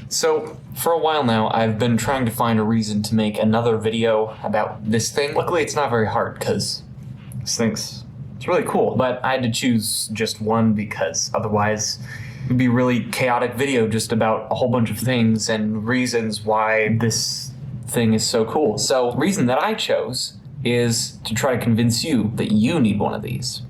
So, for a while now, I've been trying to find a reason to make another video about this thing. Luckily, it's not very hard, because it's really cool. But I had to choose just one because otherwise it would be a really chaotic video just about a whole bunch of things and reasons why this thing is so cool. So, the reason that I chose is to try to convince you that you need one of these.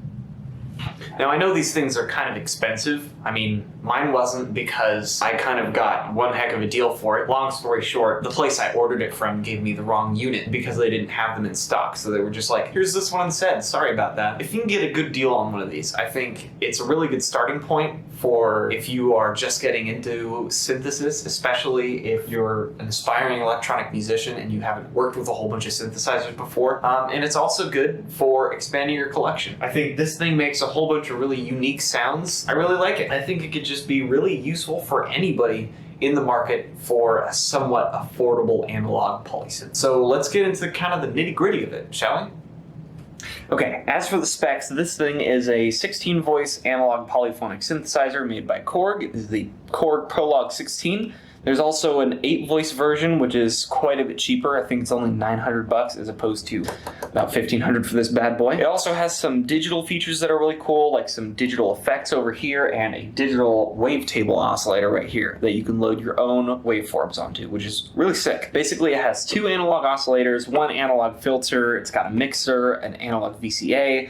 Now, I know these things are kind of expensive. I mean, mine wasn't because I kind of got one heck of a deal for it. Long story short, the place I ordered it from gave me the wrong unit because they didn't have them in stock. So they were just like, here's this one instead. Sorry about that. If you can get a good deal on one of these, I think it's a really good starting point for if you are just getting into synthesis, especially if you're an aspiring electronic musician and you haven't worked with a whole bunch of synthesizers before. And it's also good for expanding your collection. I think this thing makes a whole bunch of really unique sounds. I really like it. I think it could just be really useful for anybody in the market for a somewhat affordable analog polysynth. So let's get into kind of the nitty-gritty of it, shall we? Okay, as for the specs, this thing is a 16-voice analog polyphonic synthesizer made by Korg. It is the Korg Prologue 16. There's also an 8-voice version, which is quite a bit cheaper. I think it's only $900 as opposed to about $1,500 for this bad boy. It also has some digital features that are really cool, like some digital effects over here and a digital wavetable oscillator right here that you can load your own waveforms onto, which is really sick. Basically, it has 2 analog oscillators, 1 analog filter, it's got a mixer, an analog VCA,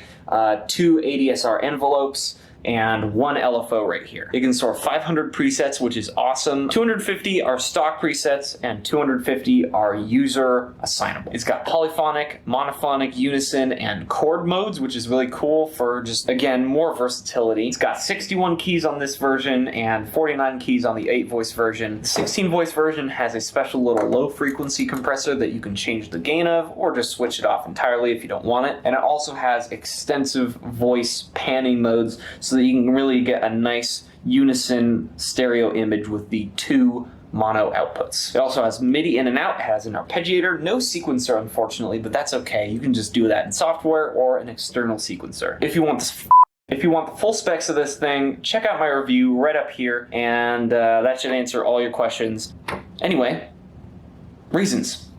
2 ADSR envelopes, and 1 LFO right here. It can store 500 presets, which is awesome. 250 are stock presets, and 250 are user assignable. It's got polyphonic, monophonic, unison, and chord modes, which is really cool for just, again, more versatility. It's got 61 keys on this version and 49 keys on the 8-voice version. The 16-voice version has a special little low-frequency compressor that you can change the gain of, or just switch it off entirely if you don't want it. And it also has extensive voice panning modes, so that you can really get a nice unison stereo image with the 2 mono outputs. It also has MIDI in and out, it has an arpeggiator, no sequencer unfortunately, but that's okay. You can just do that in software or an external sequencer. If you want the full specs of this thing, check out my review right up here, and that should answer all your questions. Anyway, reasons.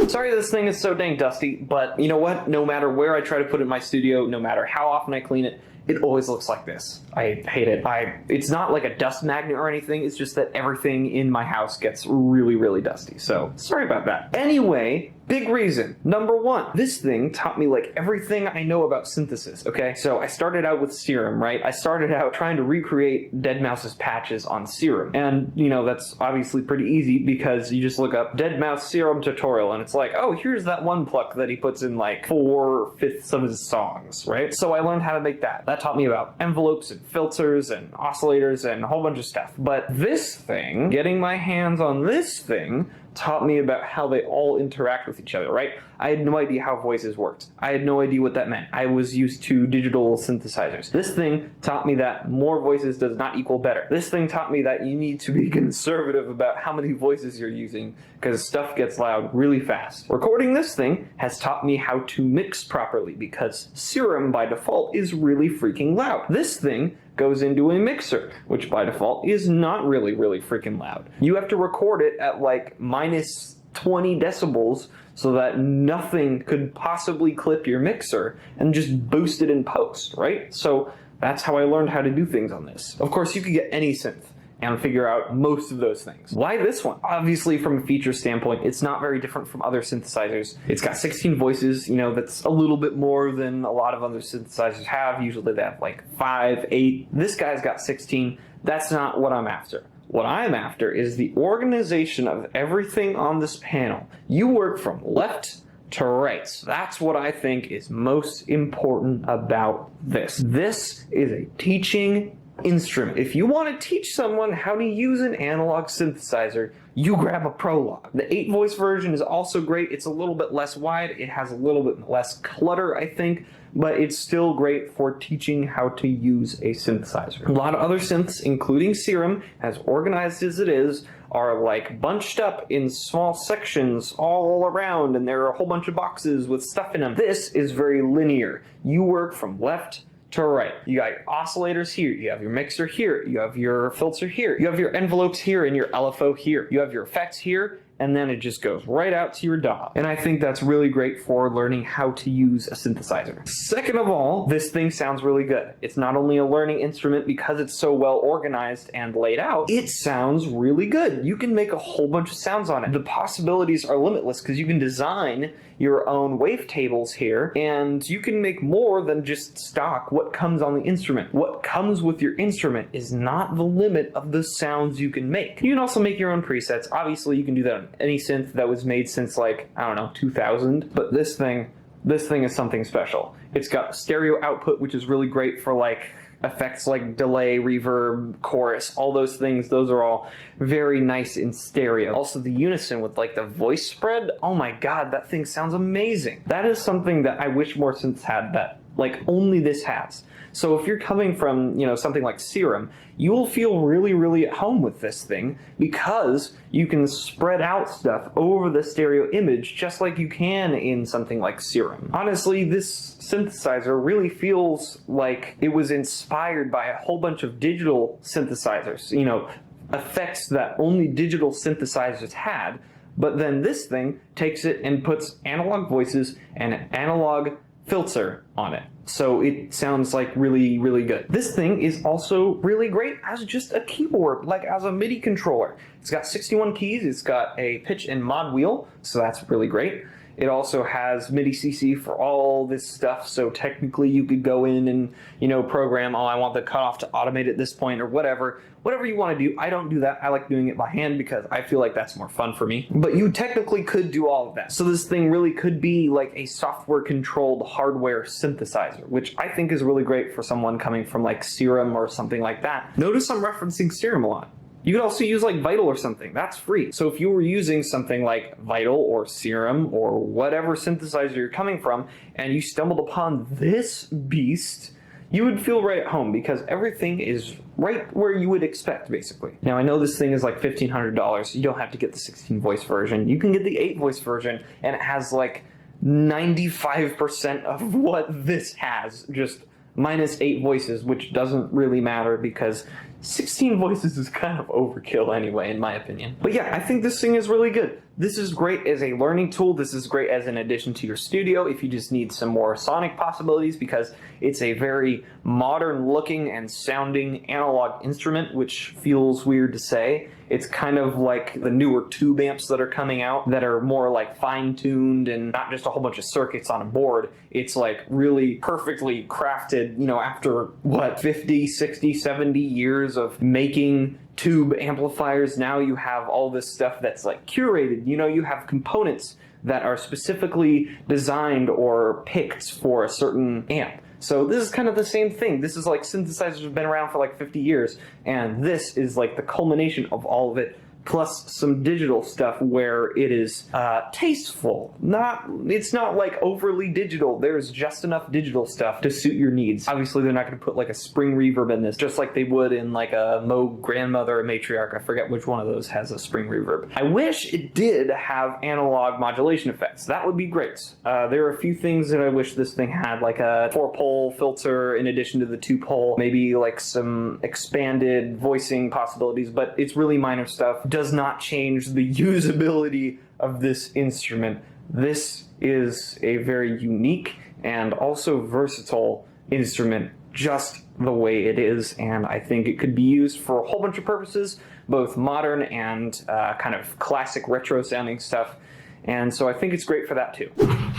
Sorry this thing is so dang dusty, but you know what? No matter where I try to put it in my studio, no matter how often I clean it, it always looks like this. I hate it. It's not like a dust magnet or anything, it's just that everything in my house gets really, really dusty. So, sorry about that. Anyway, big reason. Number 1, this thing taught me like everything I know about synthesis, okay? So I started out with Serum, right? I started out trying to recreate deadmau5's patches on Serum. And, you know, that's obviously pretty easy because you just look up deadmau5 Serum tutorial and it's like, oh, here's that one pluck that he puts in like 4/5 of his songs, right? So I learned how to make that. That taught me about envelopes and filters and oscillators and a whole bunch of stuff. But this thing, getting my hands on this thing, taught me about how they all interact with each other, right? I had no idea how voices worked. I had no idea what that meant. I was used to digital synthesizers. This thing taught me that more voices does not equal better. This thing taught me that you need to be conservative about how many voices you're using because stuff gets loud really fast. Recording this thing has taught me how to mix properly because Serum by default is really freaking loud. This thing goes into a mixer, which by default is not really, really freaking loud. You have to record it at like minus 20 decibels so that nothing could possibly clip your mixer and just boost it in post, right? So that's how I learned how to do things on this. Of course, you could get any synth and figure out most of those things. Why this one? Obviously, from a feature standpoint, it's not very different from other synthesizers. It's got 16 voices, you know, that's a little bit more than a lot of other synthesizers have. Usually they have like 5, 8. This guy's got 16. That's not what I'm after. What I'm after is the organization of everything on this panel. You work from left to right. That's what I think is most important about this. This is a teaching instrument. If you want to teach someone how to use an analog synthesizer, you grab a Prologue. The 8-voice version is also great. It's a little bit less wide. It has a little bit less clutter, I think, but it's still great for teaching how to use a synthesizer. A lot of other synths, including Serum, as organized as it is, are like bunched up in small sections all around, and there are a whole bunch of boxes with stuff in them. This is very linear. You work from left to right. You got your oscillators here, you have your mixer here, you have your filter here, you have your envelopes here and your LFO here, you have your effects here, and then it just goes right out to your DAW. And I think that's really great for learning how to use a synthesizer. Second of all, this thing sounds really good. It's not only a learning instrument because it's so well organized and laid out, it sounds really good. You can make a whole bunch of sounds on it. The possibilities are limitless because you can design your own wavetables here, and you can make more than just stock what comes on the instrument. What comes with your instrument is not the limit of the sounds you can make. You can also make your own presets. Obviously, you can do that on any synth that was made since, like, I don't know, 2000, but this thing is something special. It's got stereo output, which is really great for, like, effects like delay, reverb, chorus, all those things. Those are all very nice in stereo. Also the unison with like the voice spread, oh my god, that thing sounds amazing. That is something that I wish more synths had that like only this has. So if you're coming from, you know, something like Serum, you will feel really, really at home with this thing because you can spread out stuff over the stereo image just like you can in something like Serum. Honestly, this synthesizer really feels like it was inspired by a whole bunch of digital synthesizers, you know, effects that only digital synthesizers had, but then this thing takes it and puts analog voices and analog filter on it. So it sounds like really, really good. This thing is also really great as just a keyboard, like as a MIDI controller. It's got 61 keys, it's got a pitch and mod wheel, so that's really great. It also has MIDI CC for all this stuff, so technically you could go in and, you know, program, oh, I want the cutoff to automate at this point or whatever. Whatever you want to do. I don't do that. I like doing it by hand because I feel like that's more fun for me. But you technically could do all of that. So this thing really could be like a software-controlled hardware synthesizer, which I think is really great for someone coming from like Serum or something like that. Notice I'm referencing Serum a lot. You could also use like Vital or something, that's free. So if you were using something like Vital or Serum or whatever synthesizer you're coming from, and you stumbled upon this beast, you would feel right at home because everything is right where you would expect, basically. Now, I know this thing is like $1,500. You don't have to get the 16 voice version. You can get the 8 voice version, and it has like 95% of what this has, just minus 8 voices, which doesn't really matter because 16 voices is kind of overkill anyway, in my opinion. But yeah, I think this thing is really good. This is great as a learning tool. This is great as an addition to your studio if you just need some more sonic possibilities because it's a very modern looking and sounding analog instrument, which feels weird to say. It's kind of like the newer tube amps that are coming out that are more like fine-tuned and not just a whole bunch of circuits on a board. It's like really perfectly crafted, you know, after what, 50, 60, 70 years of making tube amplifiers. Now you have all this stuff that's like curated. You know, you have components that are specifically designed or picked for a certain amp. So this is kind of the same thing. This is like synthesizers have been around for like 50 years, and this is like the culmination of all of it, plus some digital stuff where it is tasteful. It's not like overly digital. There's just enough digital stuff to suit your needs. Obviously, they're not going to put like a spring reverb in this, just like they would in like a Moog Grandmother or Matriarch. I forget which one of those has a spring reverb. I wish it did have analog modulation effects. That would be great. There are a few things that I wish this thing had, like a 4-pole filter in addition to the 2-pole, maybe like some expanded voicing possibilities, but it's really minor stuff. Does not change the usability of this instrument. This is a very unique and also versatile instrument just the way it is, and I think it could be used for a whole bunch of purposes, both modern and kind of classic retro sounding stuff, and so I think it's great for that too.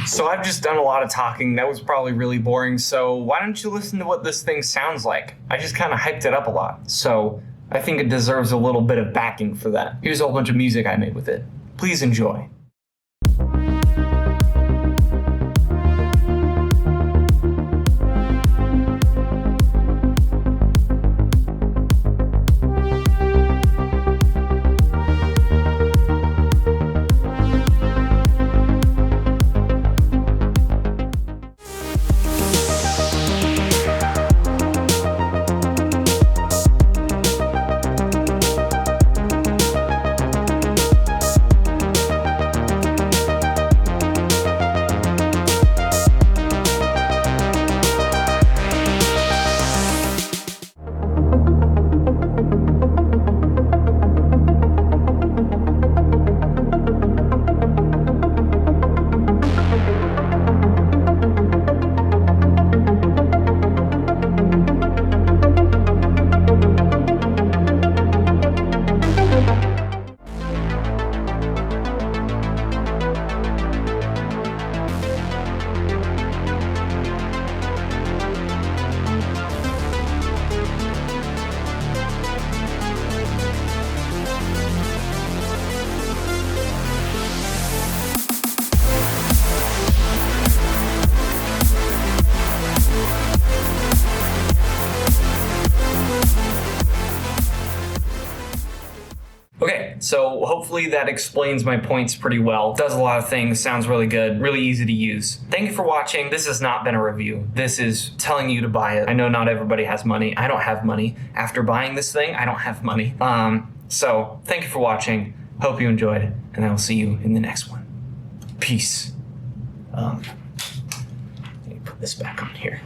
So I've just done a lot of talking. That was probably really boring, so why don't you listen to what this thing sounds like? I just kind of hyped it up a lot, so I think it deserves a little bit of backing for that. Here's a whole bunch of music I made with it. Please enjoy. Okay, so hopefully that explains my points pretty well. Does a lot of things, sounds really good, really easy to use. Thank you for watching. This has not been a review. This is telling you to buy it. I know not everybody has money. I don't have money. After buying this thing, I don't have money. So thank you for watching. Hope you enjoyed, and I will see you in the next one. Peace. Let me put this back on here.